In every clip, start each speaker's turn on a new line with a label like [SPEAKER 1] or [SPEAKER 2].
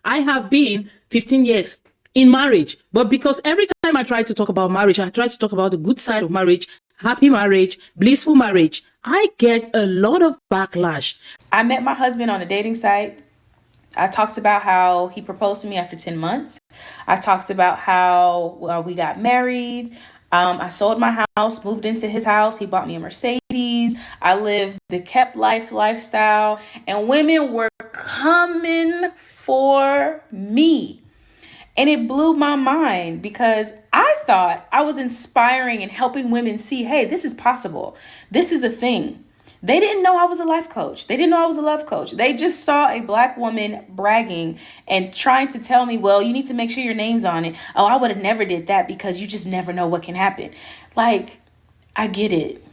[SPEAKER 1] I have been 15 years in marriage, but because every time I try to talk about marriage, I try to talk about the good side of marriage, happy marriage, blissful marriage, I get a lot of backlash.
[SPEAKER 2] I met my husband on a dating site. I talked about how he proposed to me after 10 months. I talked about how we got married. I sold my house, moved into his house. He bought me a Mercedes. I lived the kept lifestyle, and women were coming for me. And it blew my mind because I thought I was inspiring and helping women see, hey, this is possible. This is a thing. They didn't know I was a life coach. They didn't know I was a love coach. They just saw a Black woman bragging and trying to tell me, well, you need to make sure your name's on it. Oh, I would have never did that because you just never know what can happen. Like, I get it.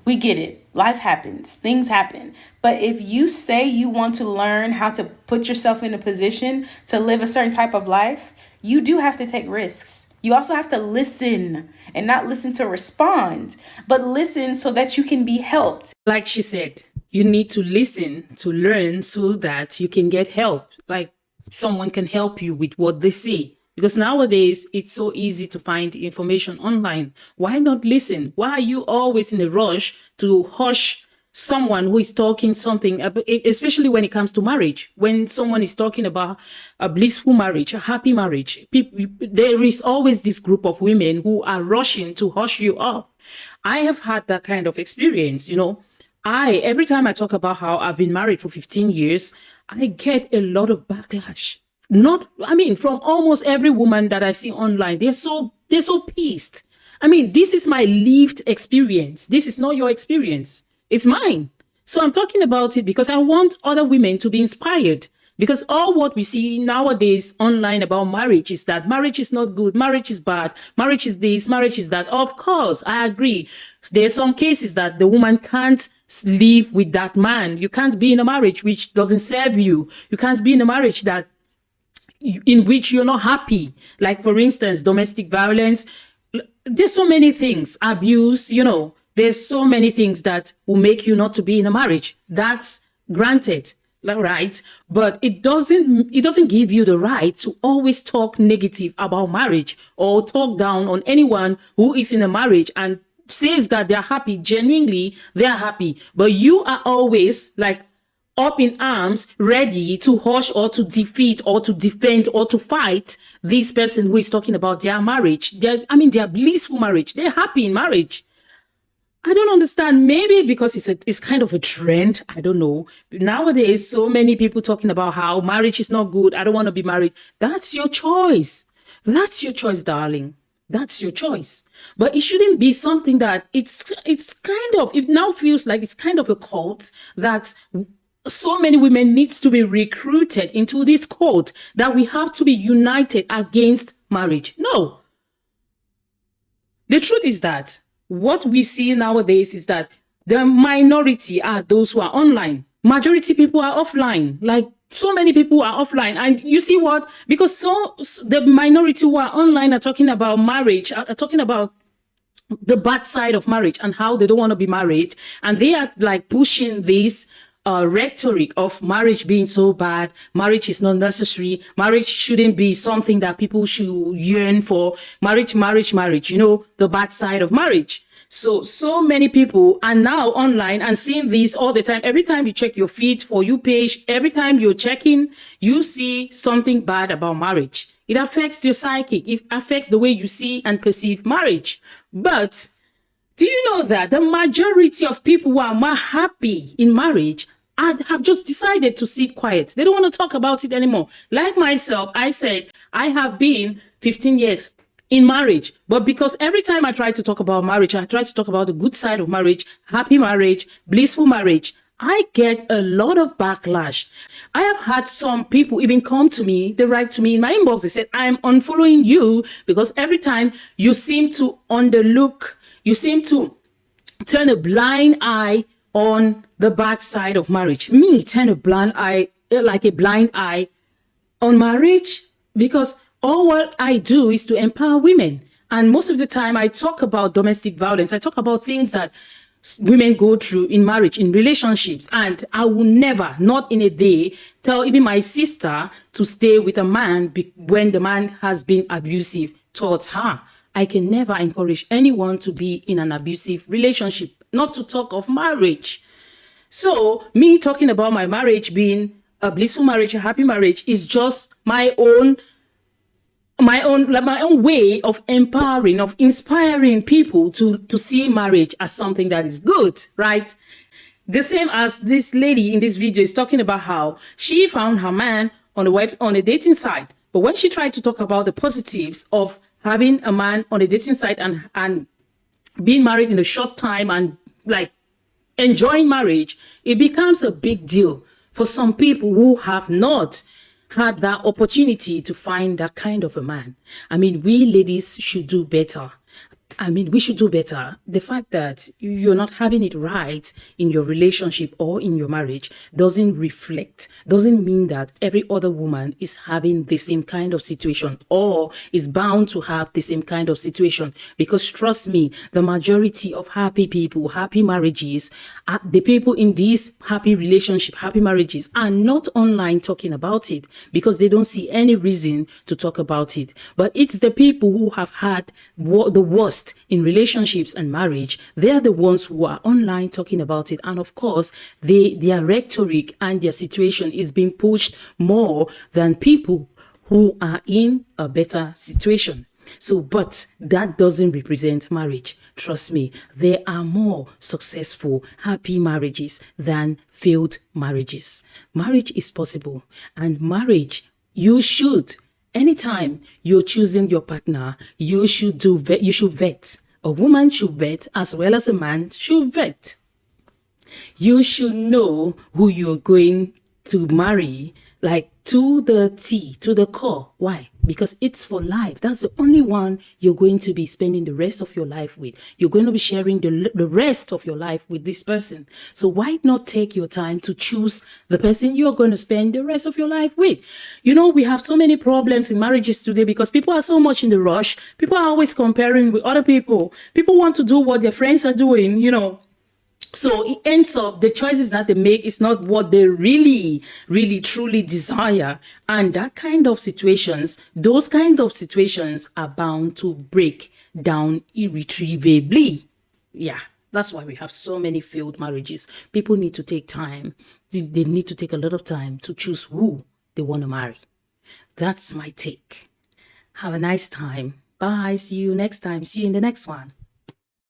[SPEAKER 2] We get it. Life happens. Things happen. But if you say you want to learn how to put yourself in a position to live a certain type of life, you do have to take risks. You also have to listen, and not listen to respond, but listen so that you can be helped.
[SPEAKER 1] Like she said, you need to listen to learn so that you can get help. Like someone can help you with what they say. Because nowadays, it's so easy to find information online. Why not listen? Why are you always in a rush to hush someone who is talking something, especially when it comes to marriage? When someone is talking about a blissful marriage, a happy marriage, there is always this group of women who are rushing to hush you up. I have had that kind of experience. Every time I talk about how I've been married for 15 years, I get a lot of backlash. From almost every woman that I see online. They're so pissed. This is my lived experience. This is not your experience. It's mine. So I'm talking about it because I want other women to be inspired. Because all what we see nowadays online about marriage is that marriage is not good, marriage is bad, marriage is this, marriage is that. Of course, I agree. There are some cases that the woman can't live with that man. You can't be in a marriage which doesn't serve you. You can't be in a marriage in which you're not happy. Like, for instance, domestic violence. There's so many things, abuse, there's so many things that will make you not to be in a marriage. That's granted, right? But it doesn't give you the right to always talk negative about marriage or talk down on anyone who is in a marriage and says that they're happy. Genuinely, they're happy. But you are always like up in arms, ready to hush or to defeat or to defend or to fight this person who is talking about their marriage. Their blissful marriage. They're happy in marriage. I don't understand. Maybe because it's kind of a trend. I don't know. Nowadays, so many people talking about how marriage is not good. I don't want to be married. That's your choice. That's your choice, darling. That's your choice. But it shouldn't be something that it now feels like it's kind of a cult that so many women needs to be recruited into this cult that we have to be united against marriage. No. The truth is that what we see nowadays is that the minority are those who are online. Majority people are offline. Like, so many people are offline. And you see what? Because the minority who are online are talking about marriage, are talking about the bad side of marriage and how they don't want to be married. And they are like pushing this rhetoric of marriage being so bad. Marriage is not necessary. Marriage shouldn't be something that people should yearn for. Marriage, the bad side of marriage. So many people are now online and seeing this all the time. Every time you check your feed For You page, every time you're checking, you see something bad about marriage. It affects your psychic. It affects the way you see and perceive marriage. But do you know that the majority of people who are more happy in marriage have just decided to sit quiet? They don't want to talk about it anymore. Like myself, I said, I have been 15 years in marriage. But because every time I try to talk about marriage, I try to talk about the good side of marriage, happy marriage, blissful marriage, I get a lot of backlash. I have had some people even come to me, they write to me in my inbox, they said, I'm unfollowing you because every time you seem to underlook, you seem to turn a blind eye on the bad side of marriage. Me, turn a blind eye on marriage, because all what I do is to empower women. And most of the time I talk about domestic violence. I talk about things that women go through in marriage, in relationships. And I will never, not in a day, tell even my sister to stay with a man when the man has been abusive towards her. I can never encourage anyone to be in an abusive relationship, not to talk of marriage. So me talking about my marriage being a blissful marriage, a happy marriage, is just my own way of empowering, of inspiring people to see marriage as something that is good, right? The same as this lady in this video is talking about how she found her man on a dating site, but when she tried to talk about the positives of having a man on a dating site and being married in a short time and like enjoying marriage, it becomes a big deal for some people who have not had that opportunity to find that kind of a man. I mean, we ladies should do better. I mean, we should do better. The fact that you're not having it right in your relationship or in your marriage doesn't mean that every other woman is having the same kind of situation or is bound to have the same kind of situation. Because trust me, the majority of happy people, happy marriages, the people in these happy relationship, happy marriages are not online talking about it because they don't see any reason to talk about it. But it's the people who have had the worst in relationships and marriage. They are the ones who are online talking about it, and of course their rhetoric and their situation is being pushed more than people who are in a better situation. So, but that doesn't represent marriage. Trust me, there are more successful, happy marriages than failed marriages. Marriage is possible, and marriage, you should, anytime you're choosing your partner, you should vet. A woman should vet as well as a man should vet. You should know who you're going to marry, like to the T, to the core. Why? Because it's for life. That's the only one you're going to be spending the rest of your life with. You're going to be sharing the rest of your life with this person. So why not take your time to choose the person you're going to spend the rest of your life with? You know, we have so many problems in marriages today because people are so much in the rush. People are always comparing with other people. People want to do what their friends are doing, you know. So it ends up the choices that they make is not what they really, really, truly desire. And that kind of situations, those kind of situations are bound to break down irretrievably. Yeah, that's why we have so many failed marriages. People need to take time. They need to take a lot of time to choose who they want to marry. That's my take. Have a nice time. Bye. See you next time. See you in the next one.